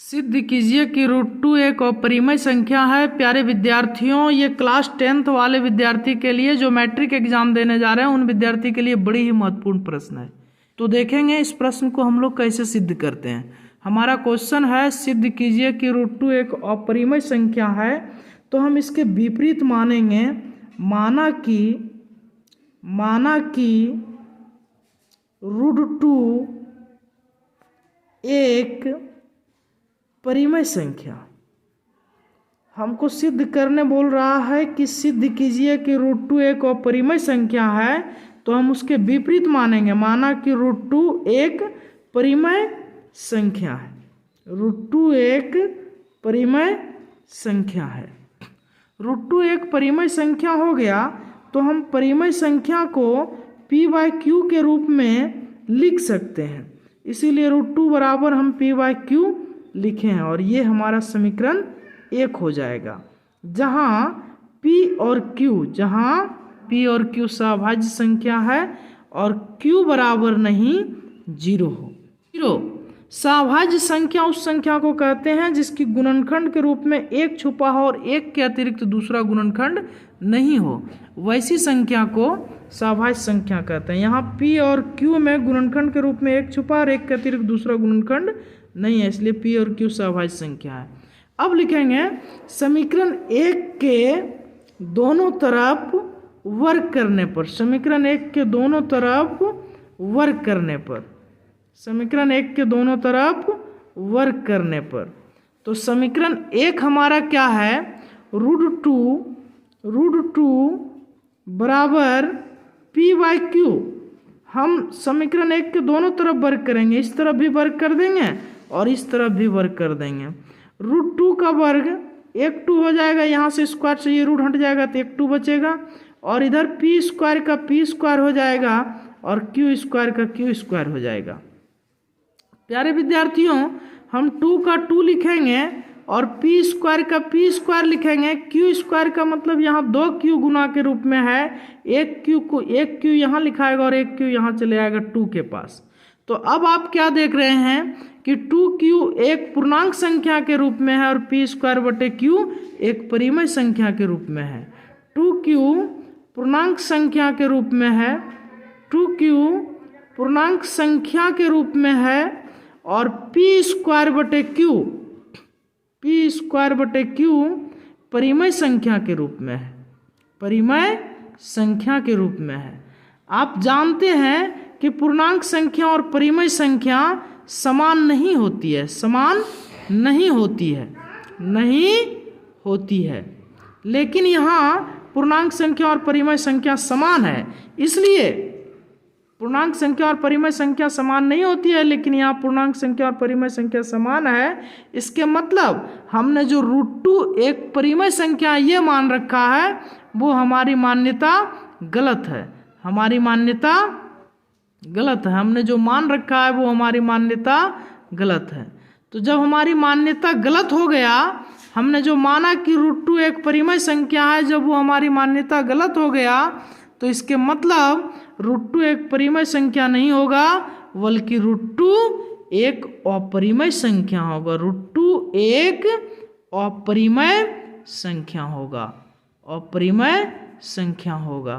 सिद्ध कीजिए कि √2 एक अपरिमेय संख्या है। प्यारे विद्यार्थियों, ये क्लास 10th वाले विद्यार्थी के लिए जो मैट्रिक एग्जाम देने जा रहे हैं उन विद्यार्थी के लिए बड़ी ही महत्वपूर्ण प्रश्न है। तो देखेंगे इस प्रश्न को हम लोग कैसे सिद्ध करते हैं। हमारा क्वेश्चन है सिद्ध कीजिए कि √2 एक अपरिमेय संख्या है। तो हम इसके विपरीत मानेंगे। माना कि √2 एक परिमेय संख्या। हमको सिद्ध करने बोल रहा है कि सिद्ध कीजिए कि √2 एक अपरिमेय संख्या है। तो हम उसके विपरीत मानेंगे। माना कि √2 एक परिमेय संख्या है। √2 एक परिमेय संख्या है। √2 एक परिमेय संख्या हो गया तो हम परिमेय संख्या को p/q के रूप में लिख सकते हैं। इसीलिए √2 बराबर हम p/q लिखे हैं और ये हमारा समीकरण 1 हो जाएगा। जहाँ p और q सभाज्य संख्या है और q बराबर नहीं 0 हो। 0 सभाज्य संख्या उस संख्या को कहते हैं जिसकी गुणनखंड के रूप में एक छुपा हो और एक के अतिरिक्त दूसरा गुणनखंड नहीं हो, वैसी संख्या को सभाज्य संख्या कहते हैं। यहाँ p और q में गुणनखंड के रूप में एक छुपा और एक के अतिरिक्त दूसरा गुणनखंड नहीं है, इसलिए p और q सभाज्य संख्या है। अब लिखेंगे समीकरण 1 के दोनों तरफ वर्ग करने पर। समीकरण 1 के दोनों तरफ वर्ग करने पर। समीकरण 1 के दोनों तरफ वर्ग करने पर तो समीकरण 1 हमारा क्या है? √2 बराबर p/q। हम समीकरण 1 के दोनों तरफ वर्ग करेंगे। इस तरफ भी वर्ग कर देंगे और इस तरफ भी वर्ग कर देंगे। √2 का वर्ग 1 2 हो जाएगा। यहाँ से स्क्वायर से ये रूट हट जाएगा तो 1 2 बचेगा और इधर p² का p² हो जाएगा और q² का q² हो जाएगा। प्यारे विद्यार्थियों, हम 2 का 2 लिखेंगे और p² का p² लिखेंगे। q² का मतलब यहाँ 2q गुना के रूप में है। एक q यहाँ लिखाएगा और एक q यहाँ चले आएगा 2 के पास। तो अब आप क्या देख रहे हैं कि 2q एक पूर्णांक संख्या के रूप में है और p²/q एक परिमेय संख्या के रूप में है। 2q पूर्णांक संख्या के रूप में है। 2q पूर्णांक संख्या के रूप में है और p²/q परिमेय संख्या के रूप में है। परिमेय संख्या के रूप में है। आप जानते हैं कि पूर्णांक संख्या और परिमेय संख्या समान नहीं होती है। समान नहीं होती है। लेकिन यहाँ पूर्णांक संख्या और परिमेय संख्या समान है। इसलिए पूर्णांक संख्या और परिमेय संख्या समान नहीं होती है, लेकिन यहाँ पूर्णांक संख्या और परिमेय संख्या समान है। इसके मतलब हमने जो √2 एक परिमेय संख्या ये मान रखा है वो हमारी मान्यता गलत है। हमारी मान्यता गलत है। हमने जो मान रखा है वो हमारी मान्यता गलत है। तो जब हमारी मान्यता गलत हो गया, हमने जो माना कि √2 एक परिमेय संख्या है, जब वो हमारी मान्यता गलत हो गया तो इसके मतलब √2 एक परिमेय संख्या नहीं होगा, बल्कि √2 एक अपरिमेय संख्या होगा। √2 एक अपरिमेय संख्या होगा। अपरिमेय संख्या होगा।